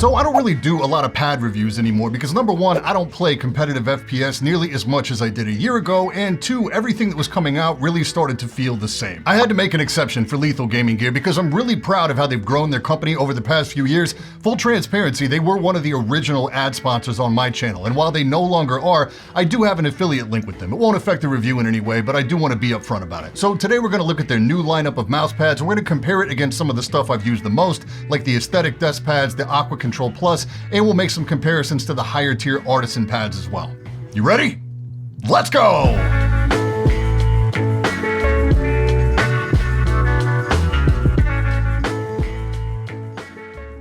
So I don't really do a lot of pad reviews anymore because number one, I don't play competitive FPS nearly as much as I did a year ago, and two, everything that was coming out really started to feel the same. I had to make an exception for Lethal Gaming Gear because I'm really proud of how they've grown their company over the past few years. Full transparency, they were one of the original ad sponsors on my channel, and while they no longer are, I do have an affiliate link with them. It won't affect the review in any way, but I do want to be upfront about it. So today we're going to look at their new lineup of mouse pads, and we're going to compare it against some of the stuff I've used the most, like the aesthetic desk pads, the Aqua Control Plus, and we'll make some comparisons to the higher tier Artisan pads as well. You ready? Let's go!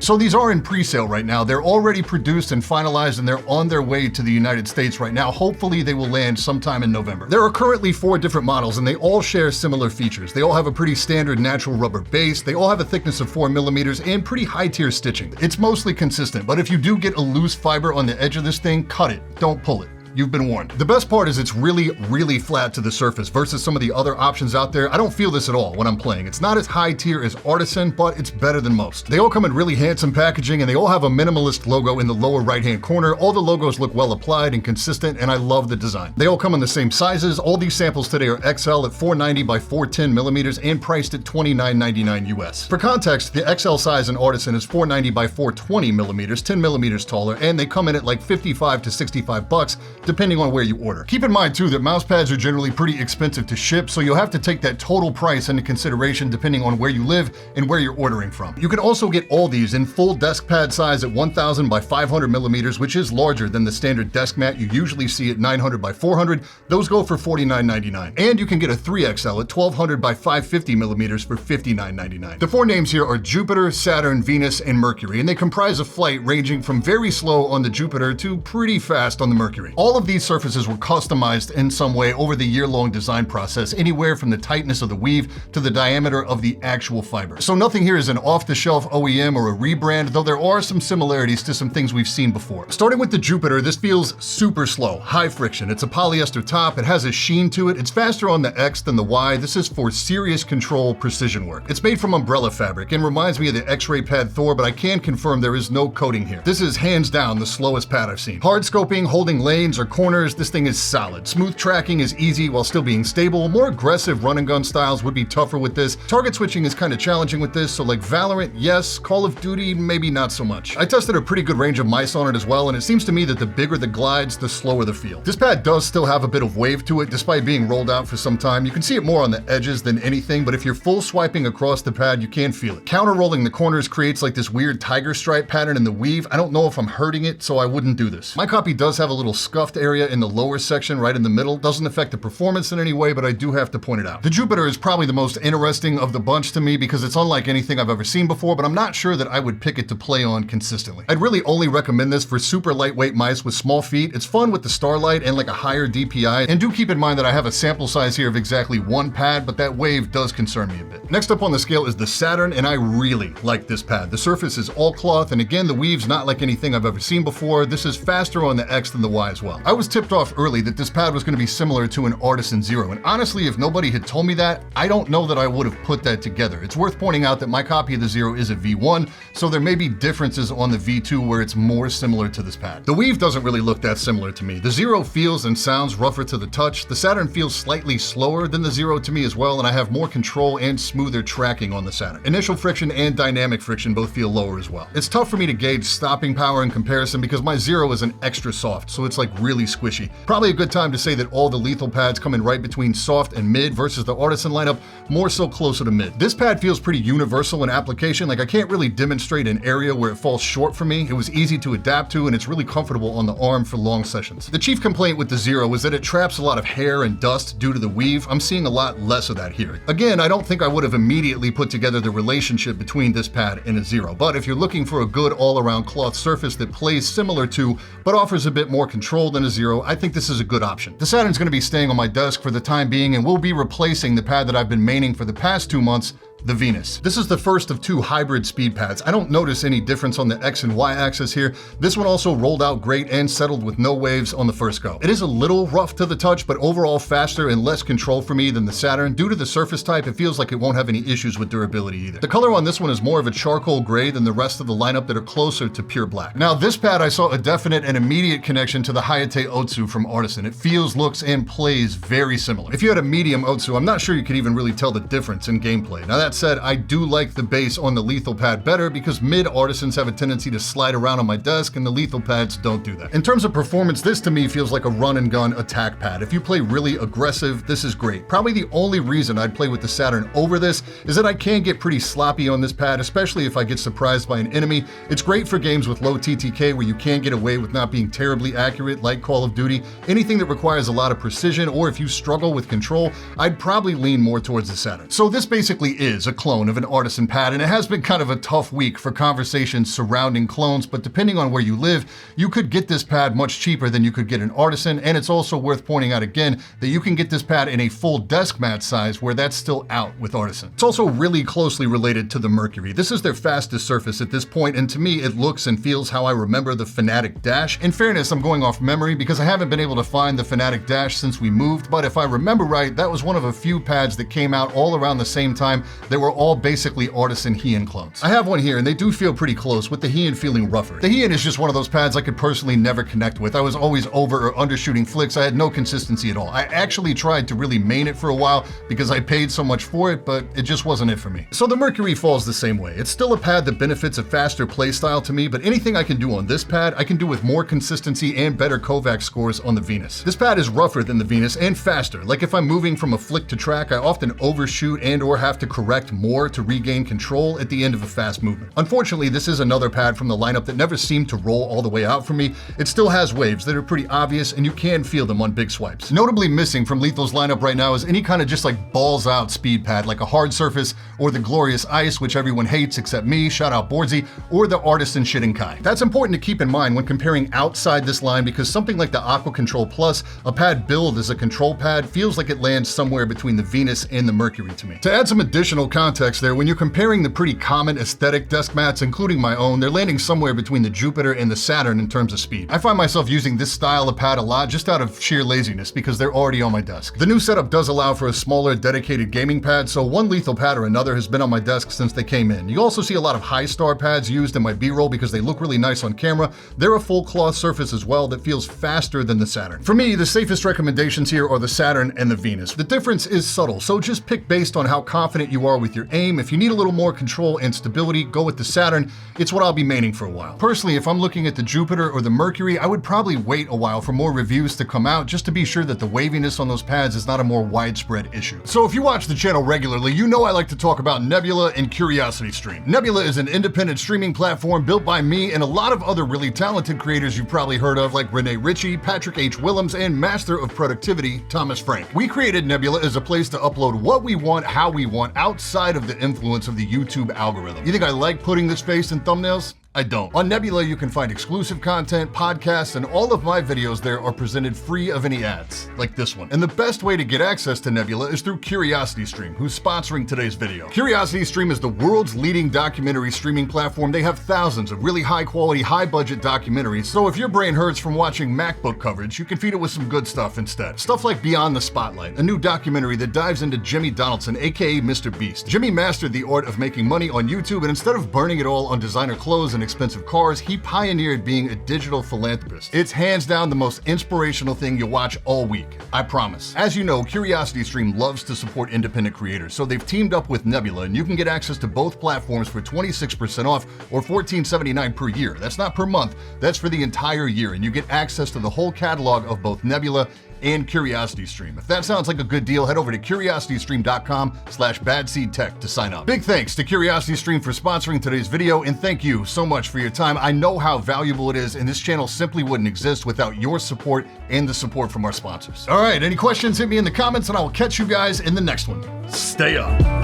So these are in pre-sale right now. They're already produced and finalized, and they're on their way to the United States right now. Hopefully they will land sometime in November. There are currently 4 different models, and they all share similar features. They all have a pretty standard natural rubber base. They all have a thickness of 4 millimeters and pretty high tier stitching. It's mostly consistent, but if you do get a loose fiber on the edge of this thing, cut it, don't pull it. You've been warned. The best part is it's really flat to the surface versus some of the other options out there. I don't feel this at all when I'm playing. It's not as high tier as Artisan, but it's better than most. They all come in really handsome packaging, and they all have a minimalist logo in the lower right-hand corner. All the logos look well applied and consistent, and I love the design. They all come in the same sizes. All these samples today are XL at 490 by 410 millimeters and priced at $29.99 US. For context, the XL size in Artisan is 490 by 420 millimeters, 10 millimeters taller, and they come in at like 55 to 65 bucks, depending on where you order. Keep in mind too that mouse pads are generally pretty expensive to ship, so you'll have to take that total price into consideration depending on where you live and where you're ordering from. You can also get all these in full desk pad size at 1000 by 500 millimeters, which is larger than the standard desk mat you usually see at 900 by 400. Those go for $49.99. And you can get a 3XL at 1200 by 550 millimeters for $59.99. The 4 names here are Jupiter, Saturn, Venus, and Mercury, and they comprise a flight ranging from very slow on the Jupiter to pretty fast on the Mercury. All of these surfaces were customized in some way over the year-long design process, anywhere from the tightness of the weave to the diameter of the actual fiber. So nothing here is an off-the-shelf OEM or a rebrand, though there are some similarities to some things we've seen before. Starting with the Jupiter, this feels super slow, high friction. It's a polyester top, it has a sheen to it, it's faster on the X than the Y. This is for serious control precision work. It's made from umbrella fabric and reminds me of the X-ray pad Thor, but I can confirm there is no coating here. This is hands down the slowest pad I've seen. Hard scoping, holding lanes or corners, this thing is solid. Smooth tracking is easy while still being stable. More aggressive run and gun styles would be tougher with this. Target switching is kind of challenging with this, so like Valorant, yes. Call of Duty, maybe not so much. I tested a pretty good range of mice on it as well, and it seems to me that the bigger the glides, the slower the feel. This pad does still have a bit of wave to it despite being rolled out for some time. You can see it more on the edges than anything, but if you're full swiping across the pad, you can feel it. Counter rolling the corners creates like this weird tiger stripe pattern in the weave. I don't know if I'm hurting it, so I wouldn't do this. My copy does have a little scuffed area in the lower section right in the middle. Doesn't affect the performance in any way, but I do have to point it out. The Jupiter is probably the most interesting of the bunch to me because it's unlike anything I've ever seen before, but I'm not sure that I would pick it to play on consistently. I'd really only recommend this for super lightweight mice with small feet. It's fun with the Starlight and like a higher DPI, and do keep in mind that I have a sample size here of exactly 1 pad, but that wave does concern me a bit. Next up on the scale is the Saturn, and I really like this pad. The surface is all cloth, and again, the weave's not like anything I've ever seen before. This is faster on the X than the Y as well. I was tipped off early that this pad was going to be similar to an Artisan Zero, and honestly, if nobody had told me that, I don't know that I would have put that together. It's worth pointing out that my copy of the Zero is a V1, so there may be differences on the V2 where it's more similar to this pad. The weave doesn't really look that similar to me. The Zero feels and sounds rougher to the touch. The Saturn feels slightly slower than the Zero to me as well, and I have more control and smoother tracking on the Saturn. Initial friction and dynamic friction both feel lower as well. It's tough for me to gauge stopping power in comparison because my Zero is an extra soft, so it's like really squishy. Probably a good time to say that all the Lethal pads come in right between soft and mid versus the Artisan lineup, more so closer to mid. This pad feels pretty universal in application. Like I can't really demonstrate an area where it falls short for me. It was easy to adapt to, and it's really comfortable on the arm for long sessions. The chief complaint with the Zero is that it traps a lot of hair and dust due to the weave. I'm seeing a lot less of that here. Again, I don't think I would have immediately put together the relationship between this pad and a Zero, but if you're looking for a good all-around cloth surface that plays similar to, but offers a bit more control than a Zero, I think this is a good option. The Saturn's going to be staying on my desk for the time being, and will be replacing the pad that I've been maining for the past 2 months, the Venus. This is the first of 2 hybrid speed pads. I don't notice any difference on the X and Y axis here. This one also rolled out great and settled with no waves on the first go. It is a little rough to the touch, but overall faster and less control for me than the Saturn. Due to the surface type, it feels like it won't have any issues with durability either. The color on this one is more of a charcoal gray than the rest of the lineup that are closer to pure black. Now this pad, I saw a definite and immediate connection to the Hayate Otsu from Artisan. It feels, looks, and plays very similar. If you had a medium Otsu, I'm not sure you could even really tell the difference in gameplay. Now that said, I do like the base on the lethal pad better because mid Artisans have a tendency to slide around on my desk and the lethal pads don't do that. In terms of performance, this to me feels like a run and gun attack pad. If you play really aggressive, this is great. Probably the only reason I'd play with the Saturn over this is that I can get pretty sloppy on this pad, especially if I get surprised by an enemy. It's great for games with low TTK where you can get away with not being terribly accurate, like Call of Duty. Anything that requires a lot of precision, or if you struggle with control, I'd probably lean more towards the Saturn. So this basically is a clone of an Artisan pad, and it has been kind of a tough week for conversations surrounding clones, but depending on where you live, you could get this pad much cheaper than you could get an Artisan, and it's also worth pointing out again that you can get this pad in a full desk mat size where that's still out with Artisan. It's also really closely related to the Mercury. This is their fastest surface at this point, and to me it looks and feels how I remember the Fanatic Dash. In fairness, I'm going off memory because I haven't been able to find the Fanatic Dash since we moved, but if I remember right, that was one of a few pads that came out all around the same time that were all basically Artisan Heian clones. I have one here and they do feel pretty close, with the Heian feeling rougher. The Heian is just one of those pads I could personally never connect with. I was always over or undershooting flicks. I had no consistency at all. I actually tried to really main it for a while because I paid so much for it, but it just wasn't it for me. So the Mercury falls the same way. It's still a pad that benefits a faster playstyle to me, but anything I can do on this pad, I can do with more consistency and better Kovac scores on the Venus. This pad is rougher than the Venus and faster. Like if I'm moving from a flick to track, I often overshoot and or have to correct more to regain control at the end of a fast movement. Unfortunately, this is another pad from the lineup that never seemed to roll all the way out for me. It still has waves that are pretty obvious and you can feel them on big swipes. Notably missing from Lethal's lineup right now is any kind of just like balls out speed pad, like a hard surface or the Glorious Ice, which everyone hates except me, shout out Boardsy, or the Artisan Shiddinkai. That's important to keep in mind when comparing outside this line because something like the Aqua Control Plus, a pad billed as a control pad, feels like it lands somewhere between the Venus and the Mercury to me. To add some additional context there, when you're comparing the pretty common aesthetic desk mats, including my own, they're landing somewhere between the Jupiter and the Saturn in terms of speed. I find myself using this style of pad a lot just out of sheer laziness because they're already on my desk. The new setup does allow for a smaller dedicated gaming pad, so one lethal pad or another has been on my desk since they came in. You also see a lot of high star pads used in my B-roll because they look really nice on camera. They're a full cloth surface as well that feels faster than the Saturn. For me, the safest recommendations here are the Saturn and the Venus. The difference is subtle, so just pick based on how confident you are with your aim. If you need a little more control and stability, go with the Saturn. It's what I'll be maining for a while. Personally, if I'm looking at the Jupiter or the Mercury, I would probably wait a while for more reviews to come out just to be sure that the waviness on those pads is not a more widespread issue. So if you watch the channel regularly, you know I like to talk about Nebula and CuriosityStream. Nebula is an independent streaming platform built by me and a lot of other really talented creators you've probably heard of, like Renee Ritchie, Patrick H. Willems, and Master of Productivity, Thomas Frank. We created Nebula as a place to upload what we want, how we want, outside of the influence of the YouTube algorithm. You think I like putting this face in thumbnails? I don't. On Nebula, you can find exclusive content, podcasts, and all of my videos there are presented free of any ads, like this one. And the best way to get access to Nebula is through CuriosityStream, who's sponsoring today's video. CuriosityStream is the world's leading documentary streaming platform. They have thousands of really high-quality, high-budget documentaries, so if your brain hurts from watching MacBook coverage, you can feed it with some good stuff instead. Stuff like Beyond the Spotlight, a new documentary that dives into Jimmy Donaldson, aka Mr. Beast. Jimmy mastered the art of making money on YouTube, and instead of burning it all on designer clothes and expensive cars, he pioneered being a digital philanthropist. It's hands down the most inspirational thing you'll watch all week, I promise. As you know, CuriosityStream loves to support independent creators, so they've teamed up with Nebula, and you can get access to both platforms for 26% off or $14.79 per year. That's not per month, that's for the entire year, and you get access to the whole catalog of both Nebula and CuriosityStream. If that sounds like a good deal, head over to curiositystream.com/badseedtech to sign up. Big thanks to CuriosityStream for sponsoring today's video, and thank you so much for your time. I know how valuable it is, and this channel simply wouldn't exist without your support and the support from our sponsors. All right, any questions, hit me in the comments, and I will catch you guys in the next one. Stay up.